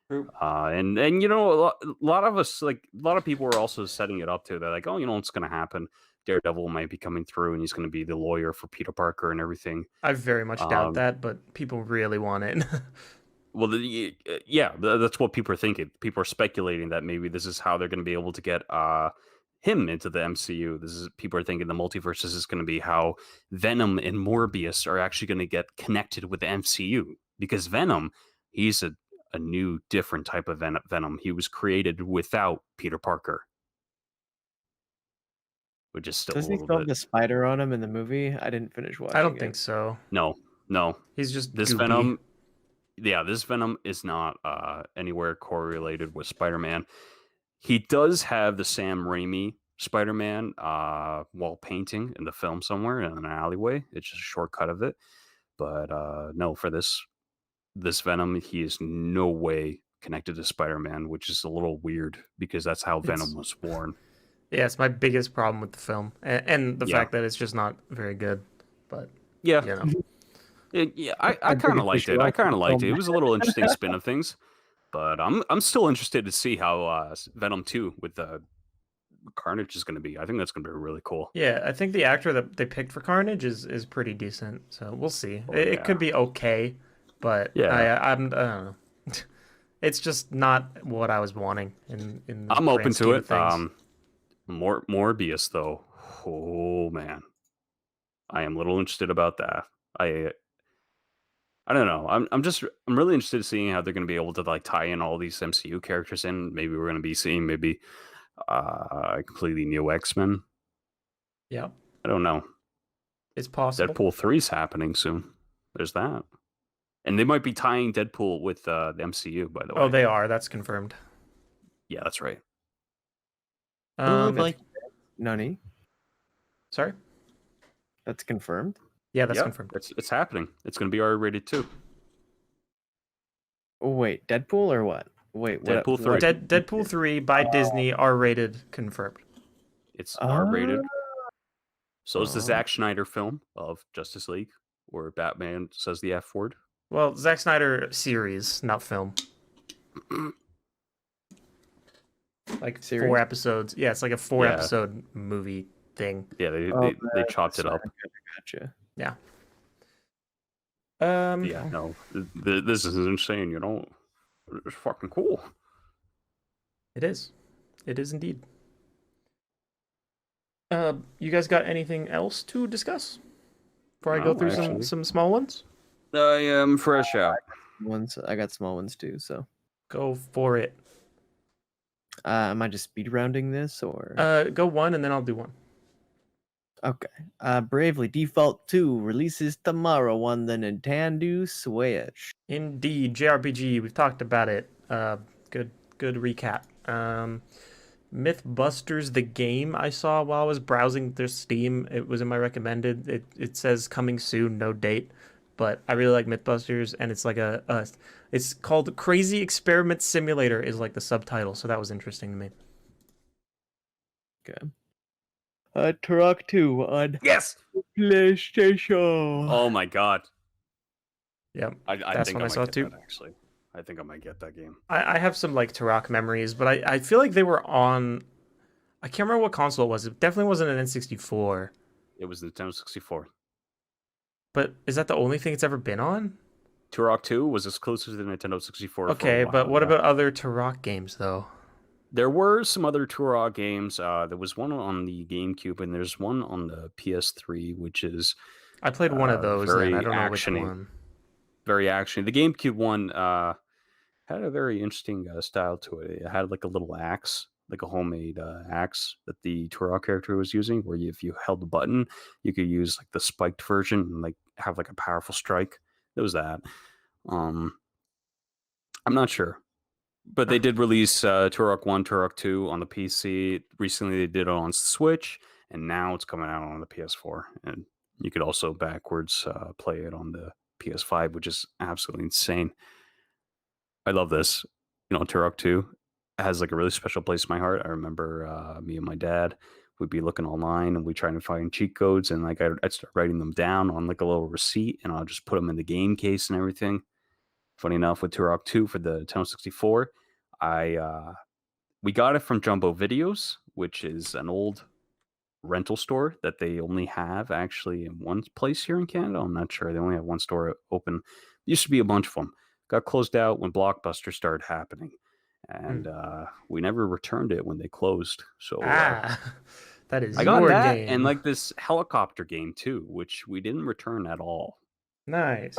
True. And a lot of people are also setting it up too. They're like, oh, what's going to happen? Daredevil might be coming through, and he's going to be the lawyer for Peter Parker and everything. I very much doubt that, but people really want it. Well, yeah, that's what people are thinking. People are speculating that maybe this is how they're going to be able to get him into the MCU. People are thinking the multiverse is going to be how Venom and Morbius are actually going to get connected with the MCU, because Venom, he's a new, different type of Venom. He was created without Peter Parker, which is still Doesn't he a still little have bit. the spider on him in the movie? I didn't finish watching. I don't think so. No. He's just This goopy. Venom. Yeah, this Venom is not anywhere correlated with Spider-Man. He does have the Sam Raimi Spider-Man while painting in the film somewhere in an alleyway. It's just a shortcut of it. But no, for this Venom, he is no way connected to Spider-Man, which is a little weird because that's how Venom was born. Yeah, it's my biggest problem with the film, and the Yeah. fact that it's just not very good. But Yeah, you know, I kind of liked it. I kind of liked it. It was a little interesting spin of things, but I'm still interested to see how Venom 2 with Carnage is going to be. I think that's going to be really cool. yeah, I think the actor that they picked for Carnage is pretty decent. So we'll see. Oh, It yeah. could be okay, but Yeah. I don't know. It's just not what I was wanting. In the I'm grand open to scheme of it. things. Morbius though. Oh man, I am a little interested about that. I don't know. I'm really interested in seeing how they're going to be able to like tie in all these MCU characters in. Maybe we're going to be seeing maybe completely new X-Men. Yeah, I don't know. it's possible. Deadpool 3's happening soon. There's that. And they might be tying Deadpool with the MCU, by the way. Oh, they are. That's confirmed. Yeah, that's right. Nani? Sorry. That's confirmed. Yeah, that's Yep, confirmed. It's happening. It's going to be R-rated too. Oh wait, Deadpool or what? Wait, what? Deadpool 3. Deadpool 3 by Disney, R-rated, confirmed. It's R-rated. Ah. So is the Oh. Zack Snyder film of Justice League, where Batman says the F word. Well, Zack Snyder series, not film. Like Series? 4 episodes. Yeah, it's like a 4-episode movie thing. Yeah, they chopped it up. Gotcha. Yeah. Yeah, no, this is insane. You know, it's fucking cool. It is. It is indeed. You guys got anything else to discuss before I go No, through actually. some small ones? I am fresh out. I got small ones too. So, Go for it. am I just speed rounding this or? Go one and then I'll do one. Okay. Bravely Default 2 releases tomorrow on the Nintendo Switch. Indeed, JRPG. We've talked about it. Good recap. Mythbusters the game I saw while I was browsing their Steam. It was in my recommended. It says coming soon, no date. But I really like Mythbusters, and it's like it's called Crazy Experiment Simulator is like the subtitle, so that was interesting to me. Okay. Turok 2 on Yes. PlayStation. Oh my god. Yep. I That's think when I I might saw it get too. that, actually. I think I might get that game. I have some like Turok memories, but I feel like they were on. I can't remember what console it was. It definitely wasn't an N64. It was Nintendo 64. But is that the only thing it's ever been on? Turok 2 was exclusive to the Nintendo 64. Okay, for a but while, what yeah. about other Turok games though? There were some other Turok games. There was one on the GameCube, and there's one on the PS3, which is I played one of those. very Then I don't know actiony. which one. very actiony. The GameCube one had a very interesting style to it. It had like a little axe, like a homemade axe that the Turok character was using, where if you held the button, you could use like the spiked version and like have like a powerful strike. There was that. I'm not sure. But they did release Turok 1, Turok 2 on the PC. Recently, they did it on Switch, and now it's coming out on the PS4. And you could also backwards play it on the PS5, which is absolutely insane. I love this. You know, Turok 2 has like a really special place in my heart. I remember me and my dad would be looking online, and we trying to find cheat codes, and like I'd start writing them down on like a little receipt, and I'll just put them in the game case and everything. Funny enough, with Turok 2 for the Nintendo 64, we got it from Jumbo Videos, which is an old rental store that they only have actually in one place here in Canada. I'm not sure. They only have one store open. Used to be a bunch of them. Got closed out when Blockbuster started happening. And we never returned it when they closed. So that is I got your that game. and like this helicopter game too, which we didn't return at all. Nice.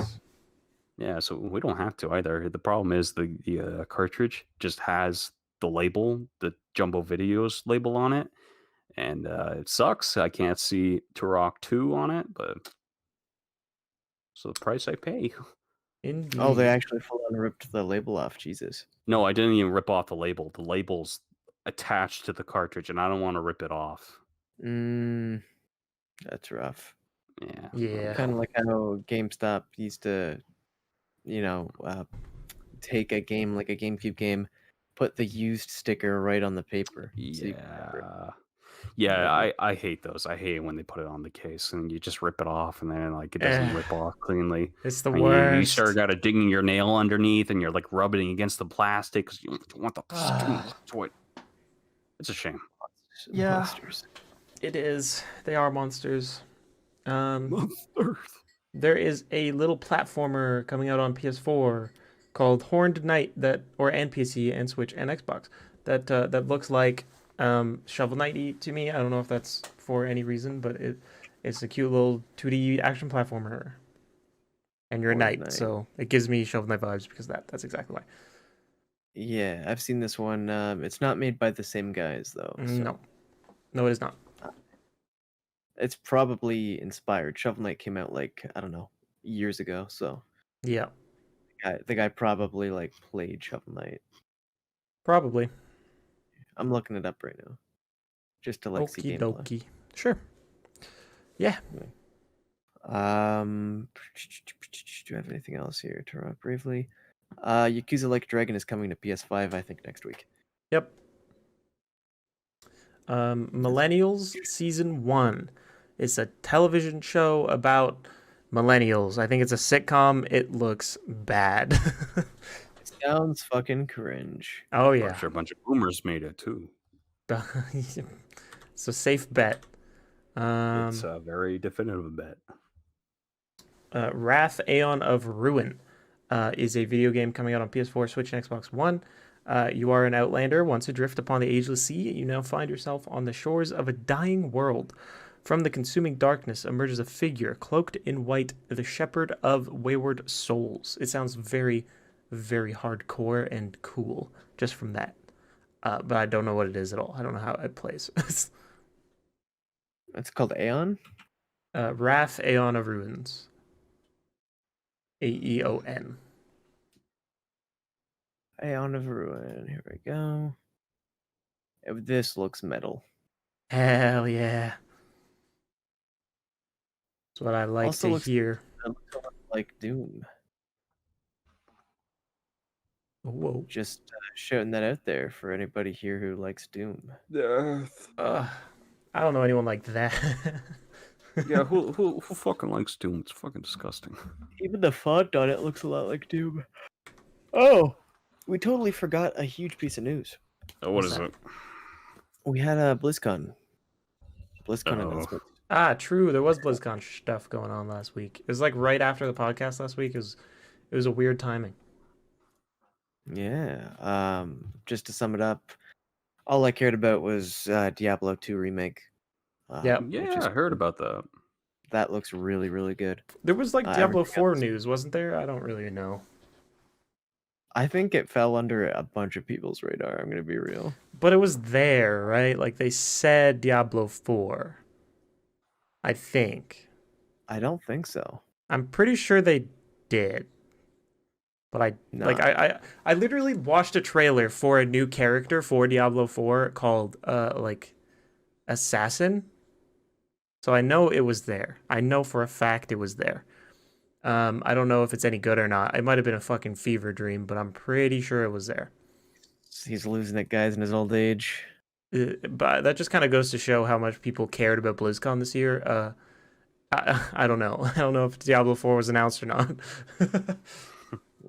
Yeah, so we don't have to either. The problem is the cartridge just has the label, the Jumbo Videos label on it, and it sucks. I can't see Turok 2 on it, but so the price I pay. Indeed. Oh, they actually full on ripped the label off. Jesus. No, I didn't even rip off the label. The label's attached to the cartridge, and I don't want to rip it off. That's rough. Yeah. Yeah. Kind of like how GameStop used to, take a game like a GameCube game, put the used sticker right on the paper. So you can remember it. Yeah, I hate those. I hate when they put it on the case and you just rip it off and then like it doesn't rip off cleanly. It's the And you worst. start got digging your nail underneath and you're like rubbing against the plastic because you want the toy. It's a shame. Yeah. Monsters. It is. They are monsters. Monsters. There is a little platformer coming out on PS4 called Horned Knight and PC and Switch and Xbox that looks like Shovel Knight-y to me. I don't know if that's for any reason, but it's a cute little 2D action platformer. And you're a knight, so it gives me Shovel Knight vibes because that's exactly why. Yeah, I've seen this one. It's not made by the same guys though. So. No, it is not. It's probably inspired. Shovel Knight came out I don't know, years ago. So Yeah, the guy probably played Shovel Knight. probably. I'm looking it up right now, just to see Okie gameplay. dokie. Sure. Yeah. Do I have anything else here to run up briefly? Yakuza Like a Dragon is coming to PS5, I think, next week. Yep. Millennials Season 1. It's a television show about millennials. I think it's a sitcom. It looks bad. Sounds fucking cringe. Oh, I'm yeah. sure a bunch of boomers made it too. It's a safe bet. It's a very definitive bet. Wrath Aeon of Ruin is a video game coming out on PS4, Switch, and Xbox One. You are an outlander. Once adrift upon the ageless sea, you now find yourself on the shores of a dying world. From the consuming darkness emerges a figure cloaked in white, the shepherd of wayward souls. It sounds very, very hardcore and cool just from that. But I don't know what it is at all. I don't know how it plays. It's called Aeon? Wrath Aeon of Ruins. Aeon. Aeon of Ruin. Here we go. This looks metal. Hell yeah. That's what I like Also to looks hear. Like Doom. Whoa. Just shouting that out there for anybody here who likes Doom. Death. I don't know anyone like that. Yeah, who fucking likes Doom? It's fucking disgusting. Even the font on it looks a lot like Doom. Oh, we totally forgot a huge piece of news. Oh, what is it? We had a BlizzCon. Announcement. True. There was BlizzCon stuff going on last week. It was like right after the podcast last week. It was a weird timing. Yeah. Just to sum it up, all I cared about was Diablo 2 Remake. Yeah, I heard about that. That looks really, really good. There was like Diablo 4 else. news, wasn't there? I don't really know. I think it fell under a bunch of people's radar. I'm going to be real. But it was there, right? Like they said Diablo 4. I think. I don't think so. I'm pretty sure they did. But I literally watched a trailer for a new character for Diablo 4 called Assassin. So I know it was there. I know for a fact it was there. I don't know if it's any good or not. It might have been a fucking fever dream, but I'm pretty sure it was there. He's losing it, guys, in his old age. But that just kind of goes to show how much people cared about BlizzCon this year. I don't know. I don't know if Diablo 4 was announced or not.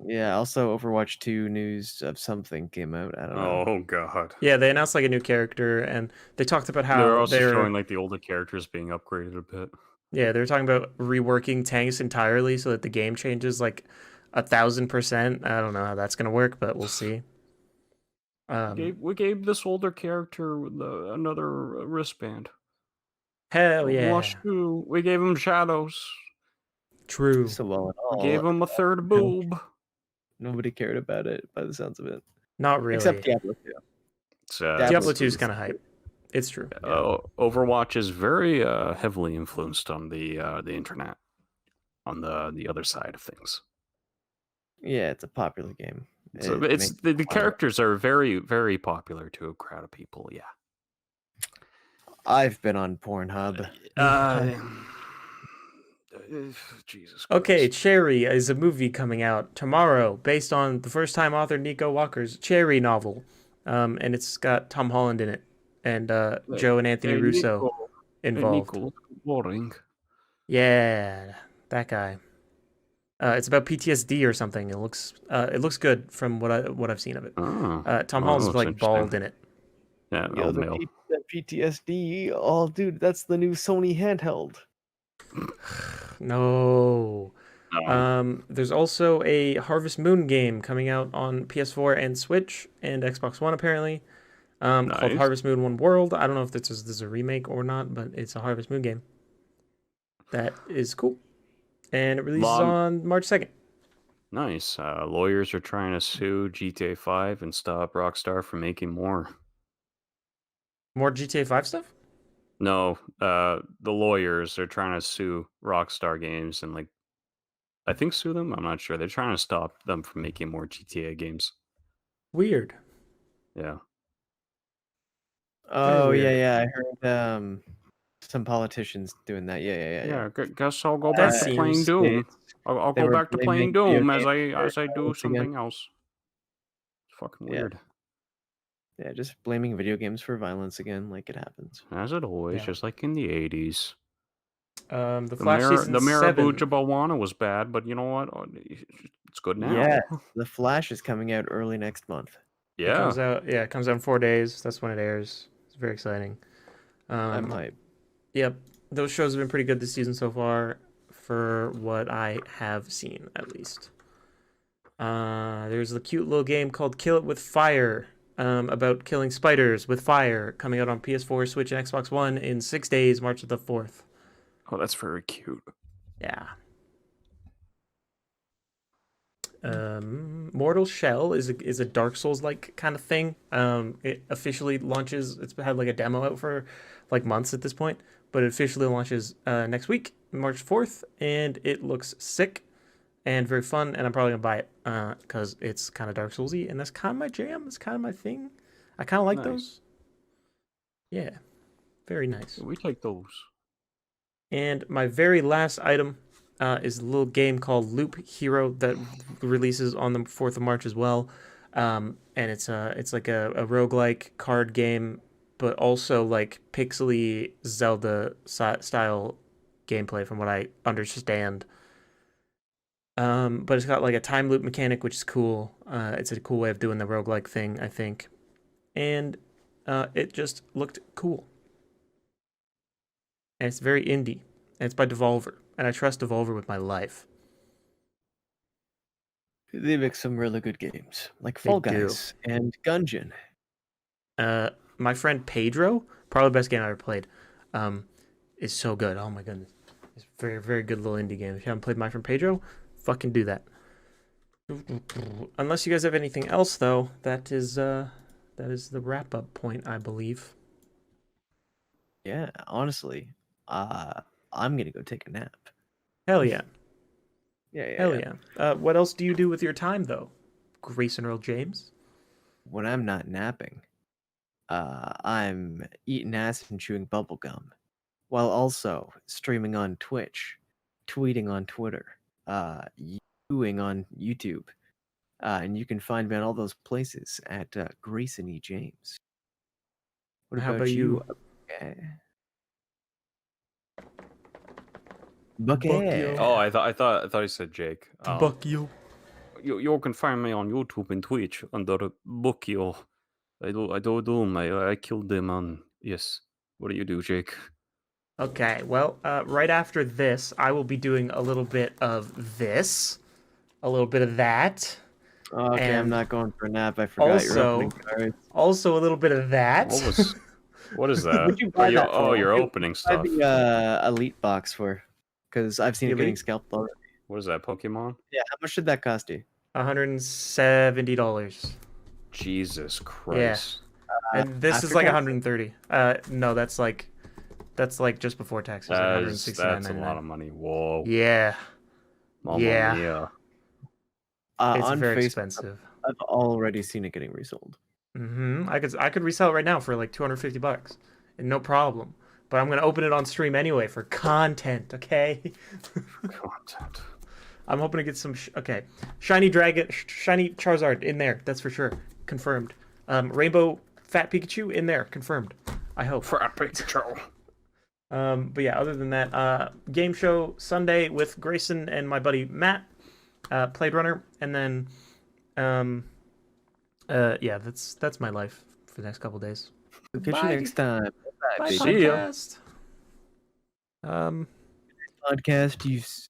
Yeah, also Overwatch 2 news of something came out. I don't know. Oh god. Yeah, they announced like a new character, and they talked about how they're also showing like the older characters being upgraded a bit. Yeah, they're talking about reworking tanks entirely so that the game changes like 1,000%. I don't know how that's gonna work, but we'll see. We gave this older character another wristband. Hell yeah! Overwatch 2, we gave him shadows. True. So well, We gave him a third boob. Nobody cared about it, by the sounds of it. Not really. Except Diablo 2. Diablo 2 is kind of hype. It's true. Overwatch is very heavily influenced on the internet, on the other side of things. Yeah, it's a popular game. So It it's makes the it fun. characters are very, very popular to a crowd of people. Yeah. I've been on Pornhub. Uh, Jesus Christ. Okay, Cherry is a movie coming out tomorrow based on the first-time author Nico Walker's Cherry novel, and it's got Tom Holland in it and Joe and Anthony Russo involved. Nico, boring. Yeah, that guy. It's about PTSD or something. It looks good from what I've seen of it. Oh, Tom that Holland's looks like bald interesting. in it. Yeah, Yo, old the male. PTSD. Oh, dude, that's the new Sony handheld. No. No. There's also a Harvest Moon game coming out on PS4 and Switch and Xbox One apparently. Called Nice. Harvest Moon One World. I don't know if this is a remake or not, but it's a Harvest Moon game. That is cool. And it releases on March 2nd. Nice. Lawyers are trying to sue GTA 5 and stop Rockstar from making more. More GTA 5 stuff? No, the lawyers are trying to sue Rockstar Games and I think sue them. I'm not sure. They're trying to stop them from making more GTA games. Weird. Yeah. Oh weird. yeah, I heard some politicians doing that. Yeah. Guess I'll go That back to playing seems- Doom. I'll they go were back to playing blaming Doom video as I games for do violence again. something else. It's fucking Yeah. weird. Yeah, just blaming video games for violence again, like it happens. As it always, Yeah. just like in the 80s. The Flash season The 7. Marabuja Bawana was bad, but you know what? It's good now. Yeah, The Flash is coming out early next month. It comes out in 4 days. That's when it airs. It's very exciting. I'm hyped. Yep. Those shows have been pretty good this season so far for what I have seen, at least. There's a cute little game called Kill It With Fire, about killing spiders with fire, coming out on PS4, Switch, and Xbox One in 6 days, March the 4th. Oh, that's very cute. Yeah. Mortal Shell is a Dark Souls like kind of thing. It officially launches. It's had like a demo out for like months at this point, but it officially launches next week, March 4th, and it looks sick and very fun. And I'm probably gonna buy it because it's kind of Dark Soulsy, and that's kind of my jam. It's kind of my thing. I kind of like Nice. those. Yeah, very nice. We take those. And my very last item is a little game called Loop Hero that releases on the 4th of March as well. And it's like a roguelike card game, but also like pixely Zelda style gameplay from what I understand. But it's got like a time loop mechanic, which is cool. It's a cool way of doing the roguelike thing, I think. And it just looked cool. And it's very indie. And it's by Devolver. And I trust Devolver with my life. They make some really good games, like Fall They do. Guys and Gungeon. My friend Pedro, probably the best game I ever played, is so good. Oh my goodness. It's a very, very good little indie game. If you haven't played My Friend Pedro, fucking do that. Unless you guys have anything else, though, that is the wrap-up point, I believe. Yeah, honestly, I'm gonna go take a nap. Hell yeah. Yeah. Hell yeah. What else do you do with your time, though, GraysonEJames? When I'm not napping, I'm eating ass and chewing bubblegum, while also streaming on Twitch, tweeting on Twitter, viewing on YouTube, and you can find me on all those places at GraysonEJames. What How about you? Okay. Buckio. Buckio. Oh, I thought he said Jake. Buckio. You can find me on YouTube and Twitch under Buckio. I do Doom. I killed them on. Yes. What do you do, Jake? Okay, well, right after this, I will be doing a little bit of this, a little bit of that, Okay, I'm And not going for a nap. I forgot your also- opening cards. also a little bit of that. What is that? What'd you buy that for? Your What'd you opening Buy stuff. the Elite box for, because I've seen The it getting Elite? scalped already. What is that, Pokemon? Yeah, how much did that cost you? $170. Jesus Christ. And this is after like tax? 130. No, that's like just before taxes. Like That's a 169.99. lot of money. Whoa. Yeah, Mamma yeah. mia. It's On very Facebook, expensive. I've already seen it getting resold. I could resell it right now for like $250, and no problem. But I'm gonna open it on stream anyway for content. Okay. Content. I'm hoping to get some. Okay, shiny dragon, shiny Charizard in there. That's for sure. Confirmed. Rainbow Fat Pikachu in there. Confirmed. I hope. Fat Pikachu. But yeah, other than that, game show Sunday with Grayson and my buddy Matt, Blade Runner, and then, yeah, that's my life for the next couple days. We'll catch you next time. Bye, See ya. podcast. Podcast. You